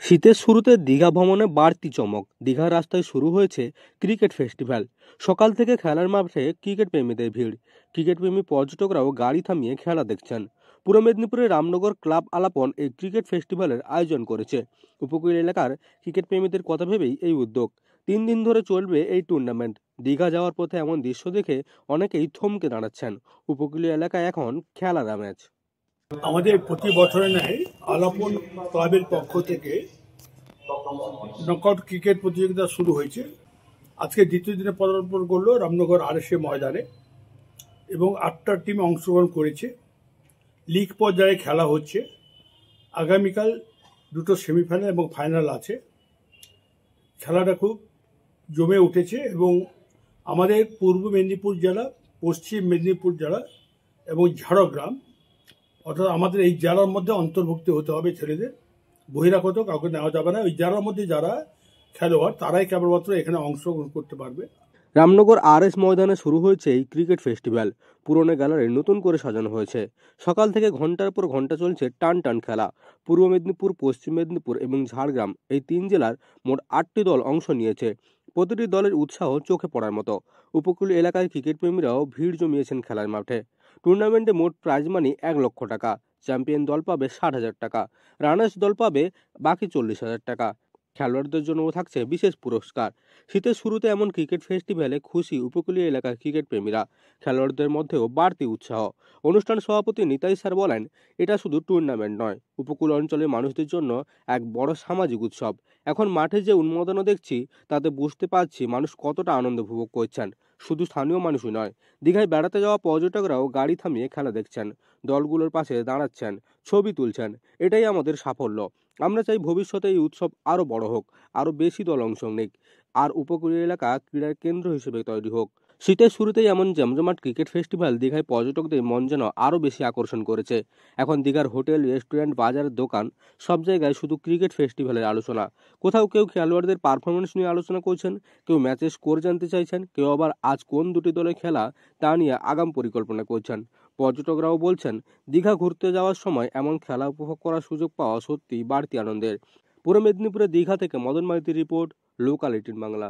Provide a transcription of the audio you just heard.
শীতের শুরুতে দীঘা ভ্রমণে বাড়তি চমক। দীঘার রাস্তায় শুরু হয়েছে ক্রিকেট ফেস্টিভ্যাল। সকাল থেকে খেলার মাঠে ক্রিকেট প্রেমীদের ভিড়। ক্রিকেট প্রেমী পর্যটকরাও গাড়ি থামিয়ে খেলা দেখছেন। পূর্ব মেদিনীপুরের রামনগর ক্লাব আলাপন এই ক্রিকেট ফেস্টিভ্যালের আয়োজন করেছে। উপকূল এলাকার ক্রিকেট প্রেমীদের কথা ভেবেই এই উদ্যোগ। 3 দিন ধরে চলবে এই টুর্নামেন্ট। দীঘা যাওয়ার পথে এমন দৃশ্য দেখে অনেকেই থমকে দাঁড়াচ্ছেন। উপকূলীয় এলাকায় এখন খেলার আমেজ। আমাদের প্রতি বছরের ন্যায় আলাপন ক্লাবের পক্ষ থেকে নকআউট ক্রিকেট প্রতিযোগিতা শুরু হয়েছে। আজকে দ্বিতীয় দিনে পদার্পণ করলো রামনগর আরএসএ ময়দানে এবং 8টা টিম অংশগ্রহণ করেছে। লিগ পর্যায়ে খেলা হচ্ছে। আগামীকাল 2টো সেমিফাইনাল এবং ফাইনাল আছে। খেলাটা খুব জমে উঠেছে এবং আমাদের পূর্ব মেদিনীপুর জেলা, পশ্চিম মেদিনীপুর জেলা এবং ঝাড়গ্রাম, অর্থাৎ আমাদের এই জেলার মধ্যে অন্তর্ভুক্ত হতে হবে ছেলেদের। বহিরাগত কাউকে নেওয়া যাবে না। ওই জেলার মধ্যে যারা খেলোয়াড় তারাই কেবলমাত্র এখানে অংশগ্রহণ করতে পারবে। রামনগর আরএস ময়দানে শুরু হয়েছে এই ক্রিকেট ফেস্টিভ্যাল। পুরনো গ্যালারি নতুন করে সাজানো হয়েছে। সকাল থেকে ঘন্টার পর ঘন্টা চলছে টান টান খেলা। পূর্ব মেদিনীপুর, পশ্চিম মেদিনীপুর এবং ঝাড়গ্রাম এই 3 জেলার মোট 8টি দল অংশ নিয়েছে। প্রতিটি দলের উৎসাহ চোখে পড়ার মতো। উপকূলীয় এলাকায় ক্রিকেট প্রেমীরাও ভিড় জমিয়েছেন খেলার মাঠে। টুর্নামেন্টে মোট প্রাইজ মানি 1 লক্ষ টাকা। চ্যাম্পিয়ন দল পাবে 60,000 টাকা। রানার্স দল পাবে বাকি 40,000 টাকা। খেলোয়াড়দের জন্যও থাকছে বিশেষ পুরস্কার। শীতের শুরুতে এমন ক্রিকেট ফেস্টিভ্যালে খুশি উপকূলীয় এলাকার ক্রিকেট প্রেমীরা। খেলোয়াড়দের মধ্যেও বাড়তি উৎসাহ। অনুষ্ঠান সভাপতি নিতাই স্যার বলেন, এটা শুধু টুর্নামেন্ট নয়, উপকূল অঞ্চলের মানুষদের জন্য এক বড় সামাজিক উৎসব। এখন মাঠে যে উন্মাদনা দেখছি তাতে বুঝতে পারছি মানুষ কতটা আনন্দ উপভোগ করছেন। শুধু স্থানীয় মানুষই নয়, দীঘায় বেড়াতে যাওয়া পর্যটকরাও গাড়ি থামিয়ে খেলা দেখছেন, দলগুলোর পাশে দাঁড়াচ্ছেন, ছবি তুলছেন। এটাই আমাদের সাফল্য। আমরা চাই ভবিষ্যতে এই উৎসব আরও বড় হোক, আরও বেশি দল অংশ নিক, আর উপকূলীয় এলাকা ক্রীড়ার কেন্দ্র হিসেবে তৈরি হোক। শীতের শুরুতেই এমন জমজমাট ক্রিকেট ফেস্টিভ্যাল দীঘায় পর্যটকদের মন যেন আরও বেশি আকর্ষণ করেছে। এখন দীঘার হোটেল, রেস্টুরেন্ট, বাজার, দোকান সব জায়গায় শুধু ক্রিকেট ফেস্টিভ্যালের আলোচনা। কোথাও কেউ খেলোয়াড়দের পারফরমেন্স নিয়ে আলোচনা করছেন, কেউ ম্যাচের স্কোর জানতে চাইছেন, কেউ আবার আজ কোন দুটি দলে খেলা তা নিয়ে আগাম পরিকল্পনা করছেন। পর্যটকরাও বলছেন, দীঘা ঘুরতে যাওয়ার সময় এমন খেলা উপভোগ করার সুযোগ পাওয়া সত্যিই বাড়তি আনন্দের। পূর্ব মেদিনীপুরের দীঘা থেকে মদন মাইতির রিপোর্ট, লোকাল 18 বাংলা।